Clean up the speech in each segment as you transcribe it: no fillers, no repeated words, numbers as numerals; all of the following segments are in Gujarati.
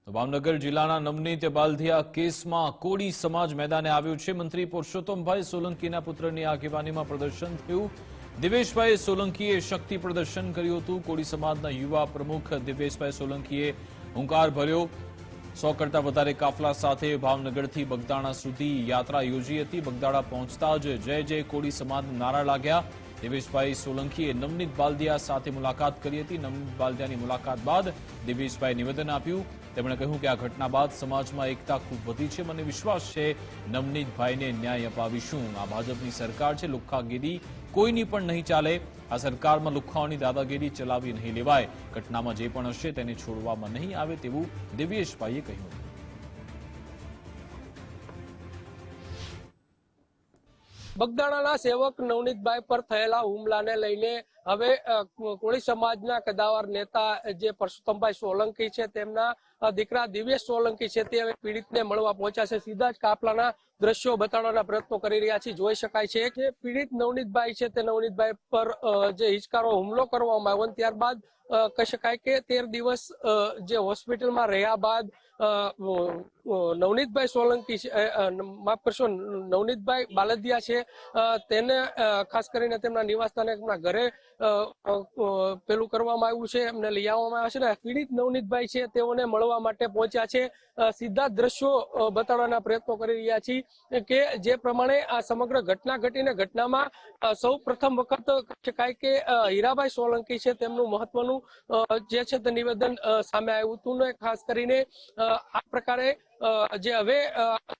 ભાવનગર જિલ્લાના નવનીત બાલધિયા કેસમાં કોળી સમાજ મેદાને આવ્યો છે। મંત્રી પુરુષોત્તમભાઈ સોલંકીના પુત્રની આગેવાનીમાં પ્રદર્શન થયું। દિવેશભાઈ સોલંકીએ શક્તિ પ્રદર્શન કર્યું હતું। કોળી સમાજના યુવા પ્રમુખ દિવેશભાઈ સોલંકીએ હુંકાર ભર્યો। 100 કરતા વધારે કાફલા સાથે ભાવનગરથી બગદાણા સુધી યાત્રા યોજી હતી। બગદાણા પહોંચતા જ જય જય કોળી સમાજના નારા લાગ્યા। દિવેશભાઈ સોલંકીએ નવનીત બાલધિયા સાથે મુલાકાત કરી હતી। નવનીત બાલધિયાની મુલાકાત બાદ દિવેશભાઈ નિવેદન આપ્યું। તેમણે કહ્યું કે આ ઘટના બાદ સમાજમાં એકતા ખૂબ વધી છે। મને વિશ્વાસ છે નવનીતભાઈને ન્યાય અપાવીશું। આ ભાજપની સરકાર છે, લુખ્ખાગીરી કોઈની પણ નહીં ચાલે। આ સરકારમાં લુખ્ખાઓની દાદાગીરી ચલાવી નહીં લેવાય। ઘટનામાં જે પણ હશે તેને છોડવામાં નહીં આવે તેવું દિવેશભાઈએ કહ્યું। બગદાણાના સેવક નવનીતભાઈ પર થયેલા હુમલાને લઈને હવે કોળી સમાજના કદાવર નેતા જે પુરુષોત્તમભાઈ સોલંકી છે તેમના દીકરા દિવેશ સોલંકી છે તે હવે પીડિતને મળવા પહોંચ્યા છે। સીધા જ કાફલાના દ્રશ્યો બતાવવાના પ્રયત્નો કરી રહ્યા છે। જોઈ શકાય છે કે પીડિત નવનીતભાઈ છે તે નવનીતભાઈ પર જે હિચકારો હુમલો કરવામાં આવ્યો ત્યારબાદ કહી શકાય કે 13 દિવસ જે હોસ્પિટલમાં રહ્યા બાદ નવનીતભાઈ સોલંકી માફ કરશો નવનીતભાઈ બાલધિયા છે તેને ખાસ કરીને તેમના નિવાસસ્થાને તેમના ઘરે પેલું કરવામાં આવ્યું છે, એમને લઈ આવવામાં આવ્યા છે ને પીડિત નવનીતભાઈ છે તેઓને મળવા માટે પહોંચ્યા છે। સીધા દ્રશ્યો બતાડવાના પ્રયત્નો કરી રહ્યા છીએ કે જે પ્રમાણે આ સમગ્ર ઘટના ઘટીને ઘટનામાં સૌ પ્રથમ વખત કહી શકાય કે હીરાભાઈ સોલંકી છે તેમનું મહત્વનું જે છે તે નિવેદન સામે આવ્યું હતું ને ખાસ કરીને આ પ્રકારે જે હવે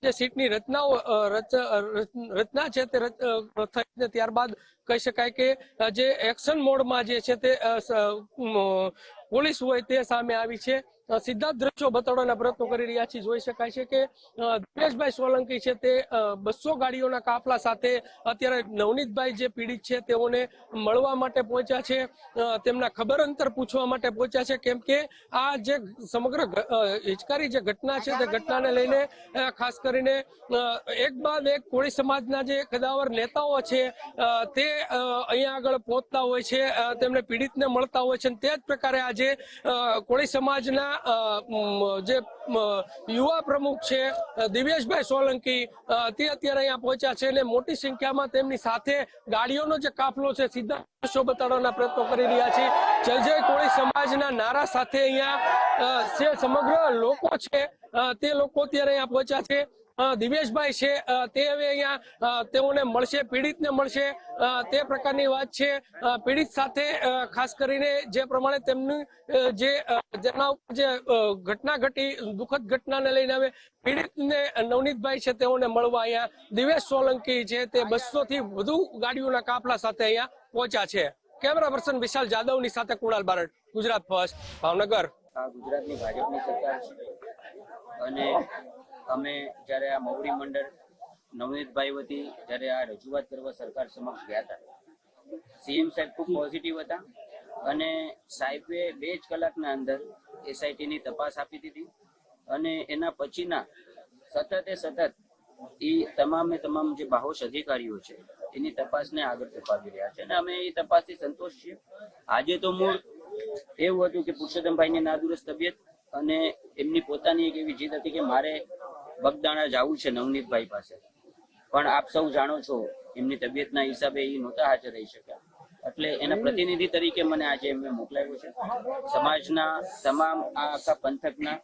જે સીટની રચના છે તે થઈ ત્યારબાદ કહી શકાય કે જે એક્શન મોડમાં જે છે તે પોલીસ હોય તે સામે આવી છે। સીધા દ્રશ્યો બતાડવાના પ્રયત્નો કરી રહ્યા છીએ। જોઈ શકાય છે કે દિવેશભાઈ સોલંકી છે તે 200 ગાડીઓના કાફલા સાથે અત્યારે નવનીતભાઈ જે પીડિત છે તેઓને મળવા માટે પહોંચ્યા છે, તેમના ખબર અંતર પૂછવા માટે પહોંચ્યા છે। કેમ કે આ જે સમગ્ર હિચકારી જે ઘટના છે તે ઘટનાને લઈને ખાસ કરીને એક બાદ એક કોળી સમાજના જે કદાવર નેતાઓ છે તે અહીંયા આગળ પહોંચતા હોય છે, તેમને પીડિતને મળતા હોય છે। તે જ પ્રકારે આજે કોળી સમાજના જે યુવા પ્રમુખ છે દિવેશભાઈ સોલંકી તે અત્યારે અહીંયા પહોંચ્યા છે અને મોટી સંખ્યામાં તેમની સાથે ગાડીઓનો જે કાફલો છે સીધા દ્રશ્યો બતાડવાના પ્રયત્નો કરી રહ્યા છે। જય જય કોળી સમાજના નારા સાથે અહીંયા જે સમગ્ર લોકો છે તે લોકો અત્યારે અહીંયા પહોંચ્યા છે। દિવેશભાઈ છે તે હવે અહીંયા તેઓને મળશે, પીડિતને મળશે તે પ્રકારની વાત છે। પીડિત સાથે ખાસ કરીને જે પ્રમાણે તેમની જે ઘટના ઘટી દુઃખદ ઘટનાને લઈને હવે પીડિતને નવનીતભાઈ છે તેઓને મળવા અહીંયા દિવેશ સોલંકી છે તે 200 થી વધુ ગાડીઓના કાફલા સાથે અહીંયા પહોંચ્યા છે। કેમેરા પર્સન વિશાલ જાદવની સાથે કુણાલ બારડ, ગુજરાત ફર્સ્ટ, ભાવનગર। ગુજરાતની ભાજપની સરકાર છે અને અમે જ્યારે આ મવડી મંડળ નવનીતભાઈ વતી જ્યારે આ રજૂઆત કરવા સરકાર સમક્ષ ગયા હતા, સીએમ સાહેબ ખૂબ પોઝિટિવ હતા અને સાહેબે 2 જ કલાકના અંદર એસઆઈટીની તપાસ આપી દીધી અને એના પછીના સતત એ તમામ જે બાહોશ અધિકારીઓ છે એની તપાસને આગળ ધપાવી રહ્યા છે અને અમે એ તપાસથી સંતોષ છીએ। આજે તો મૂળ એવું હતું કે પુરુષોત્તમભાઈની નાદુરસ્ત તબિયત અને એમની પોતાની એક એવી જીદ હતી કે મારે બગદાણા જવું છે નવનીતભાઈ પાસે, પણ આપ સૌ જાણો છો એમની તબિયતના હિસાબે એ નહોતા હાજર રહી શક્યા, એટલે એના પ્રતિનિધિ તરીકે મને આજે એમને મોકલાવ્યો છે। સમાજના તમામ આ આખા પંથકના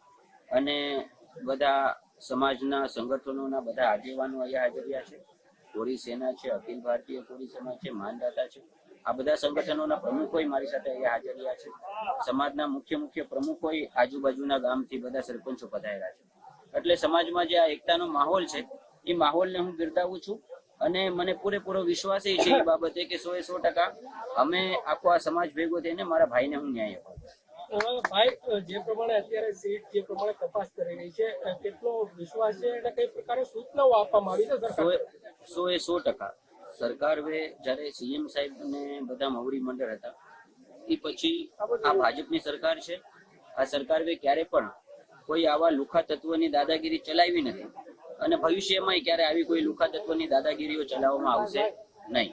અને બધા સમાજના સંગઠનોના બધા આગેવાનો અહીંયા હાજર રહ્યા છે। કોળી સેના છે, અખિલ ભારતીય કોળી સમાજ છે, માનદાતા છે, આ બધા સંગઠનોના પ્રમુખોય મારી સાથે અહીંયા હાજર રહ્યા છે। સમાજના મુખ્ય પ્રમુખોય આજુબાજુના ગામથી બધા સરપંચો પધાર્યા છે। એટલે સમાજમાં જે આ એકતાનો માહોલ છે એ માહોલને હું બિરદાવું છું અને મને પૂરેપૂરો વિશ્વાસ છે એ બાબતે કે 100% અમે આખો આ સમાજ ભેગો થઈને મારા ભાઈને હું ન્યાય અપાવીશ। ભાઈ, જે પ્રમાણે અત્યારે સીટ જે પ્રમાણે તપાસ કરી રહી છે કેટલો વિશ્વાસ છે અને કઈ પ્રકારે સૂચનાઓ આપવામાં આવી છે? 100% સરકાર જયારે સીએમ સાહેબ ને બધા મવડી મંડળ હતા એ પછી આ ભાજપની સરકાર છે। આ સરકાર ક્યારે પણ કોઈ આવા લુખા તત્વની દાદાગીરી ચલાવી નથી અને ભવિષ્યમાં ક્યારે આવી કોઈ લુખા તત્વની દાદાગીરીઓ ચલાવવામાં આવશે નહીં।